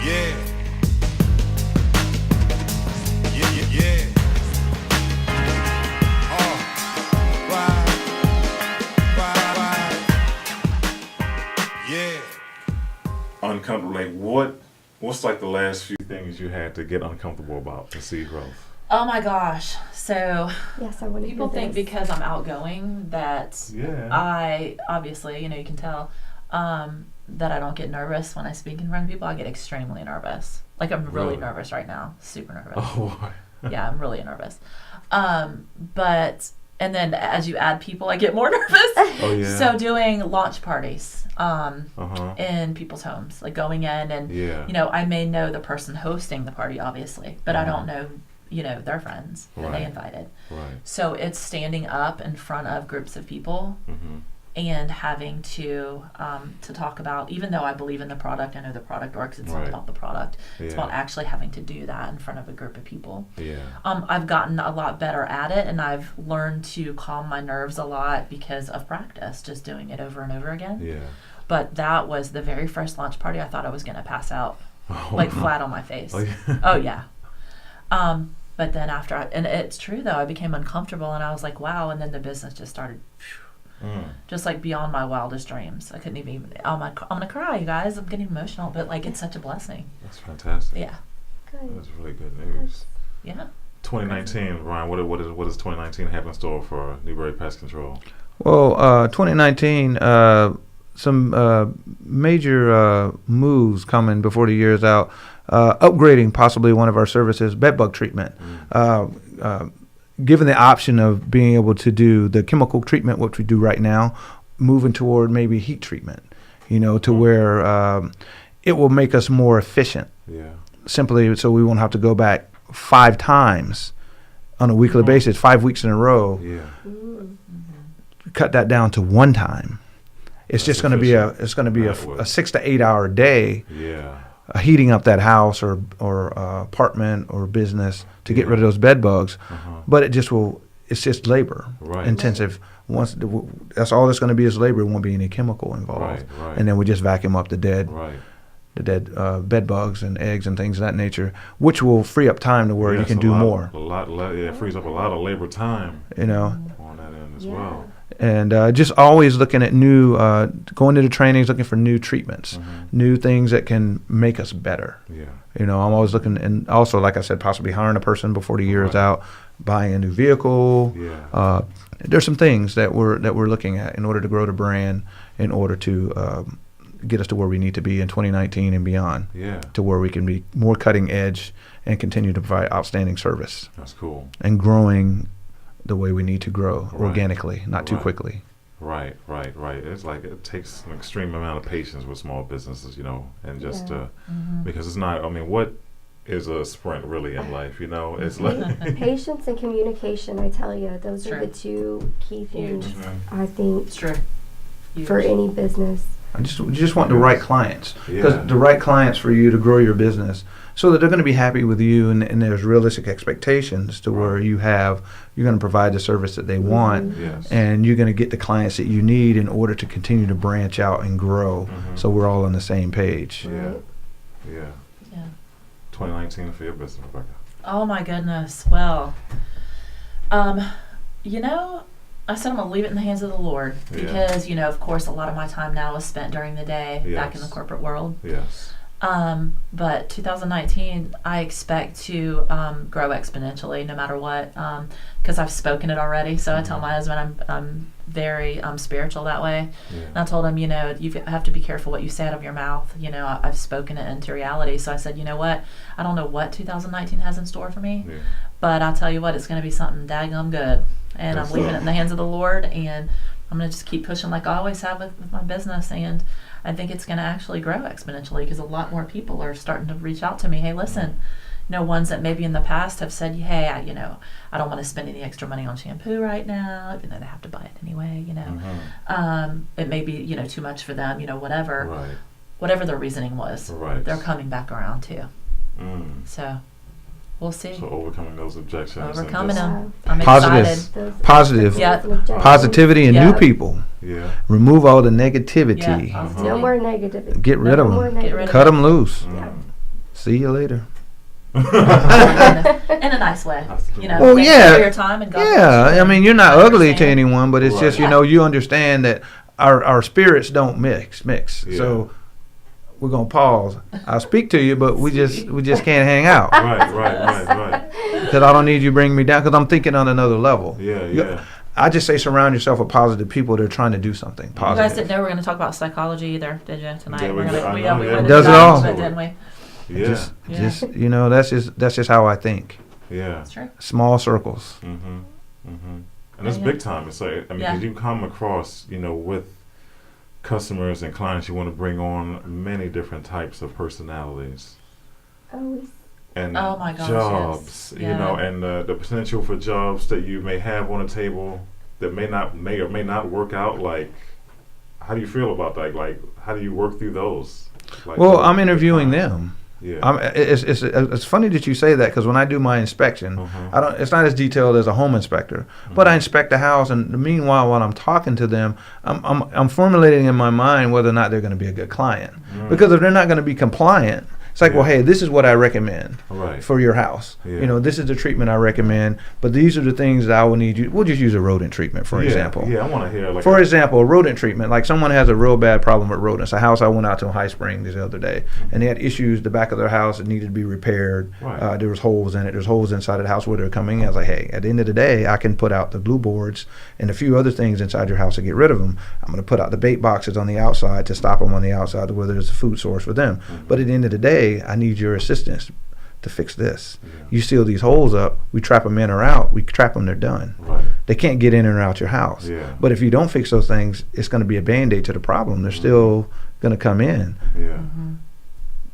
Yeah. Yeah, yeah, yeah. Yeah. Uncomfortable. Like what's like the last few things you had to get uncomfortable about to see growth? Oh my gosh. So Yes, I want to people hear think this. because I'm outgoing that I obviously, you can tell that I don't get nervous when I speak in front of people. I get extremely nervous. Like I'm really nervous right now. Super nervous. Oh boy. Yeah, I'm really nervous. But and then as you add people, I get more nervous. Oh yeah. So doing launch parties in people's homes, like going in and I may know the person hosting the party obviously, but I don't know their friends that they invited. Right. So it's standing up in front of groups of people and having to talk about, even though I believe in the product, I know the product works, it's not about the product. It's about actually having to do that in front of a group of people. Yeah. I've gotten a lot better at it, and I've learned to calm my nerves a lot because of practice, just doing it over and over again. Yeah. But that was the very first launch party. I thought I was going to pass out, flat on my face. Oh yeah. Oh, yeah. But then after, and it's true though, I became uncomfortable and I was like, wow. And then the business just started, just like beyond my wildest dreams. I couldn't even, I'm going to cry, you guys. I'm getting emotional, but like it's such a blessing. That's fantastic. Yeah. Good. That's really good news. Yeah. 2019, Ryan, what does 2019 have in store for Newberry Pest Control? Well, 2019, some major moves coming before the year is out. Upgrading possibly one of our services, bedbug treatment. Given the option of being able to do the chemical treatment, which we do right now, moving toward maybe heat treatment, to where it will make us more efficient. Yeah. Simply so we won't have to go back 5 times on a weekly basis, 5 weeks in a row. Yeah. Cut that down to 1 time. It's just going to be a 6 to 8 hour day. Yeah. Heating up that house or apartment or business to get rid of those bed bugs, but it's just labor intensive. Once that's all it's going to be is labor. It won't be any chemical involved, and then we just vacuum up the dead bed bugs and eggs and things of that nature, which will free up time to where you can do more. It frees up a lot of labor time. On that end as well. And just always looking at new, going to the trainings, looking for new treatments, new things that can make us better. Yeah. I'm always looking, and also, like I said, possibly hiring a person before the year is out, buying a new vehicle. Yeah. There's some things that we're looking at in order to grow the brand, in order to get us to where we need to be in 2019 and beyond. Yeah. To where we can be more cutting edge and continue to provide outstanding service. That's cool. And growing the way we need to grow organically, not too quickly. Right. It's like it takes an extreme amount of patience with small businesses, and just because it's not. I mean, what is a sprint really in life? It's like Patience and communication. I tell you, those are the 2 key things. I think It's true. for any business. You just want the right clients, because the right clients for you to grow your business, so that they're going to be happy with you, and there's realistic expectations to where you're going to provide the service that they want, and you're going to get the clients that you need in order to continue to branch out and grow. So we're all on the same page. Yeah. 2019 for your business, Rebecca. Oh my goodness. Well, I said I'm going to leave it in the hands of the Lord because, of course, a lot of my time now is spent during the day back in the corporate world. Yes. But 2019, I expect to grow exponentially no matter what, because I've spoken it already. So I tell my husband I'm very spiritual that way. Yeah. And I told him, you have to be careful what you say out of your mouth. I've spoken it into reality. So I said, you know what? I don't know what 2019 has in store for me, but I'll tell you what, it's going to be something daggum good. And I'm leaving it in the hands of the Lord, and I'm going to just keep pushing like I always have with my business, and I think it's going to actually grow exponentially because a lot more people are starting to reach out to me. Hey, listen, ones that maybe in the past have said, hey, I don't want to spend any extra money on shampoo right now, even though they have to buy it anyway, it may be, too much for them, whatever, whatever their reasoning was, they're coming back around too. So we'll see. So overcoming those objections. Overcoming them. I'm excited. Positivity and new people. Yeah. Remove all the negativity. No more negativity. Get rid of them. Cut them loose. See you later. in a nice way, you know. Well, thank yeah. you for your time and God bless Yeah, you. I mean, you're not I ugly to understand. anyone, but it's Right. just, you know, you understand that our spirits don't mix. Yeah. So we're gonna pause. I'll speak to you, but we just can't hang out Right. because I don't need you bringing me down because I'm thinking on another level. Yeah. I just say surround yourself with positive people that are trying to do something You guys positive. didn't know we were going to talk about psychology either, did you, tonight? Yeah, we're we gonna, did. I we, know, we yeah. went Does it into all. that, didn't we? Yeah. Just you know, that's just how I think. Yeah. That's true. Small circles. And it's Yeah. big time. It's like, I mean, Yeah. 'cause you come across, you know, with customers and clients, you want to bring on many different types of personalities Always. and Oh my gosh, jobs, yes. you Yeah. know, and the potential for jobs that you may have on the table that may or may not work out. Like, how do you feel about that? Like, how do you work through those? Like, Well, I'm interviewing them. Yeah. It's funny that you say that because when I do my inspection, Uh-huh. it's not as detailed as a home inspector, but I inspect the house, and meanwhile, while I'm talking to them, I'm formulating in my mind whether or not they're going to be a good client. Because if they're not going to be compliant, it's like, Yeah. well, hey, this is what I recommend Right. for your house. Yeah. You know, this is the treatment I recommend, but these are the things that I will need you. We'll just use a rodent treatment, for example. Yeah, I want to hear like. For example, a rodent treatment, like someone has a real bad problem with rodents. A house I went out to in High Springs the other day, and they had issues. The back of their house, it needed to be repaired. Right. There was holes in it. There's holes inside of the house where they're coming in. I was like, hey, at the end of the day, I can put out the glue boards and a few other things inside your house to get rid of them. I'm going to put out the bait boxes on the outside to stop them on the outside where there's a food source for them. But at the end of the day, I need your assistance to fix this. Yeah. You seal these holes up, we trap them in or out. We trap them, they're done. Right. They can't get in or out your house. Yeah. But if you don't fix those things, it's going to be a Band-Aid to the problem. They're still going to come in. Yeah.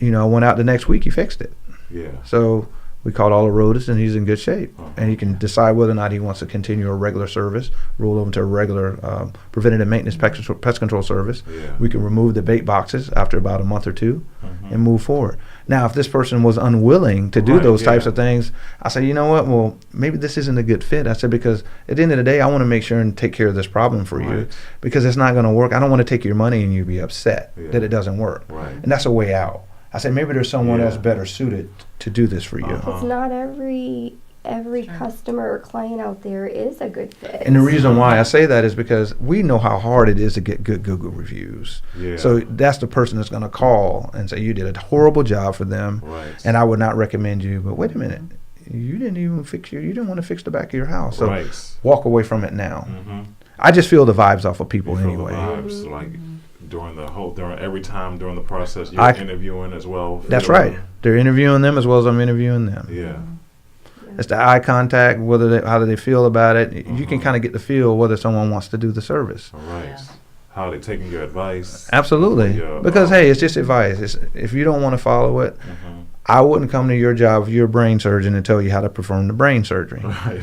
You know, I went out the next week, he fixed it. Yeah. So we called all the rodents, and he's in good shape. Uh-huh. And he can decide whether or not he wants to continue a regular service, roll over to a regular preventative maintenance pest control service. Yeah. We can remove the bait boxes after about a month or two Mhm. and move forward. Now, if this person was unwilling to do Right, those types yeah. of things, I say, you know what? Well, maybe this isn't a good fit. I said, because at the end of the day, I want to make sure and take care of this problem for you, Right. because it's not going to work. I don't want to take your money and you be upset Yeah. that it doesn't work. Right. And that's a way out. I said, maybe there's someone Yeah. else better suited to do this for you. Uh-huh. Because not every Sure. customer or client out there is a good fit. And the reason why I say that is because we know how hard it is to get good Google reviews. Yeah. So that's the person that's going to call and say, you did a horrible job for them, Right. and I would not recommend you. But wait a minute, you didn't even you didn't want to fix the back of your house. So Right. walk away from it now. Mm-hmm. I just feel the vibes off of people You feel anyway. the vibes, like during every time during the process you're I- interviewing as well. That's feeling- right. They're interviewing them as well as I'm interviewing them. Yeah. It's the eye contact, how do they feel about it. You can Uh-huh. kind of get the feel whether someone wants to do the service. All right. Yeah. How are they taking your advice? Absolutely. Yeah, Because, hey, it's just advice. If you don't want to follow it, Mhm. I wouldn't come to your job if you're a brain surgeon and tell you how to perform the brain surgery. Right.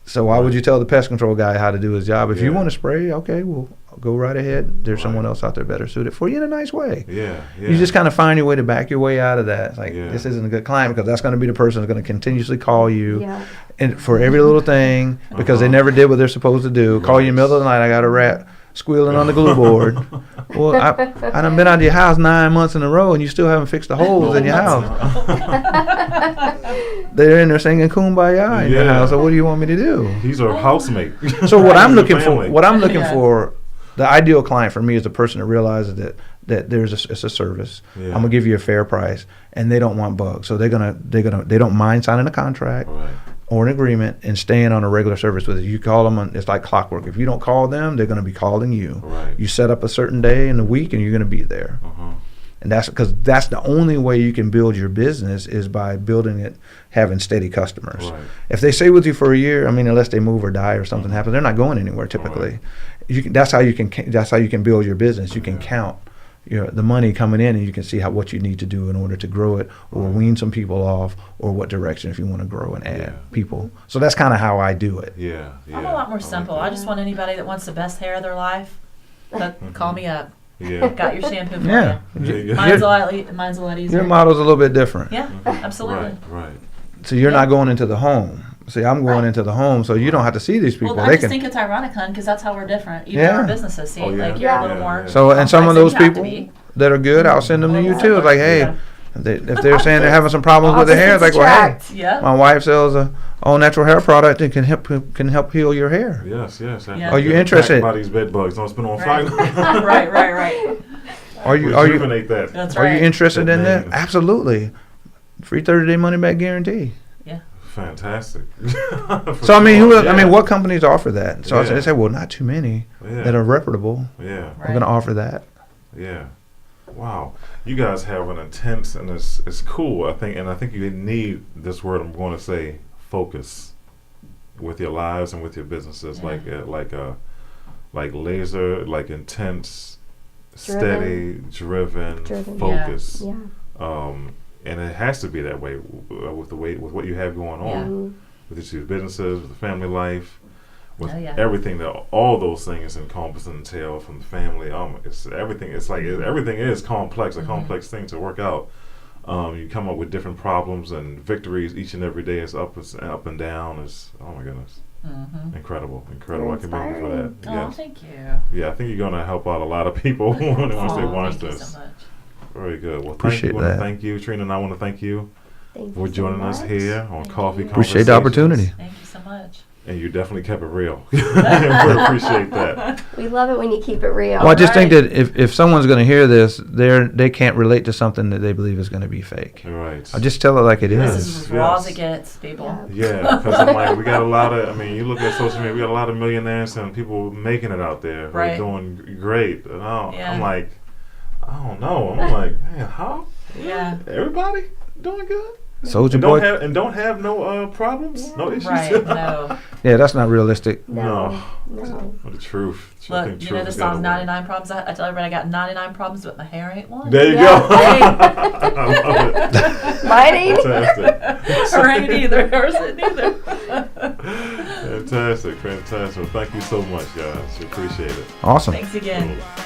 So why would you tell the pest control guy how to do his job? If you Yeah. want to spray, okay, well, go right ahead. There's someone Right. else out there better suited for you in a nice way. Yeah. Yeah. You just kind of find your way to back your way out of that. It's like, Yeah. this isn't a good client, because that's going to be the person that's going to continuously call you Yeah. and for every little thing, because they Uh-huh. never did what they're supposed to do. Call you in the middle of the night, I got a rat squealing on the glue board. Well, I done been out of your house 9 months in a row, and you still haven't fixed the holes in your house. They're in there singing Kumbaya in your Yeah. house. So what do you want me to do? He's our housemate. So what I'm He's a looking for, family. Yeah. for, the ideal client for me is the person that realizes that it's a service. Yeah. I'm gonna give you a fair price, and they don't want bugs, so they don't mind signing a contract Right. or an agreement and staying on a regular service with it. You call them, it's like clockwork. If you don't call them, they're gonna be calling you. Right. You set up a certain day in the week, and you're gonna be there. Uh-huh. And that's because that's the only way you can build your business, is by building it, having steady customers. Right. If they stay with you for a year, I mean, unless they move or die or something happens, they're not going anywhere typically. That's how you can build your business. You can Yeah. count the money coming in, and you can see what you need to do in order to grow it, or wean some people off, or what direction if you want to grow and add Yeah. people. So that's kind of how I do it. Yeah. Yeah. I'm a lot more I like simple. that. I just want anybody that wants the best hair of their life to call me up. Yeah. Got your shampoo for Yeah. Yeah, you. yeah. Mine's a lot easier. Your model's a little bit different. Yeah, absolutely. Right. Right. So you're Yeah. not going into the home. See, I'm going Right. into the home, so you don't have to see these people. Well, they I just can. think it's ironic, hun, because that's how we're different. Even Yeah. our businesses, see, Oh, yeah. like you're a little Yeah. more. Yeah. So, and some of complex those than you have to people be. that are good, I'll send them to you too. It's like, hey, Yeah. If they're saying they're having some problems with their hair, it's like, well, hey, Yeah. my wife sells a all natural hair product and can help heal your hair. Yes. Yeah. Are you interested? By these bed bugs. Don't spend on Right. fire. right. Are you Rejuvenate that. That's are right. you interested in that? Name. Absolutely. Free 30-day money back guarantee. Fantastic. So I mean, Yeah. what companies offer that? So Yeah. I say, well, not too many Yeah. that are reputable. Yeah. We're going to offer that. Yeah. Wow. You guys have an intense and it's cool. I think you need this word I'm going to say, focus, with your lives and with your businesses, Yeah. like laser, like intense, steady, driven focus. Yeah. And it has to be that way with what you have going on with your two businesses, with the family life, with everything that all those things encompass and entail from the family. It's everything. It's like everything is complex, a complex thing to work out. You come up with different problems and victories each and every day. It's up and down. It's, oh my goodness, incredible. I commend you for that. Oh, Yes. thank you. Yeah, I think you're gonna help out a lot of people once they watch Thank you this. so much. Very good. Well, Appreciate that. Thank you, Trina, and I want to thank you Thank for you joining so us much. here on Thank Coffee you. Appreciate the opportunity. Thank you so much. And you definitely kept it real. We appreciate that. We love it when you keep it real. Well, I just think that if someone's going to hear this, they can't relate to something that they believe is going to be fake. Right. I just tell it like it Yes. This is. is as raw as it gets, people. Yeah, because I'm like, we got a lot of, you look at social media, we got a lot of millionaires and people making it out there. Who are Right. doing great. And Yeah. I'm like, I don't know. I'm like, man, how? Yeah. Everybody doing good? Soldier And boy. don't have no problems, no issues. Right. No. Yeah, that's not realistic. No. Well, the truth. I Look, think you truth know the has gotta song win. 99 Problems? I tell everybody I got 99 problems, but my hair ain't one. There you Yeah. go. I love it. Mine ain't. Fantastic. Or ain't either. Hers ain't either. Fantastic. Well, thank you so much, guys. We appreciate it. Awesome. Thanks again. Cool.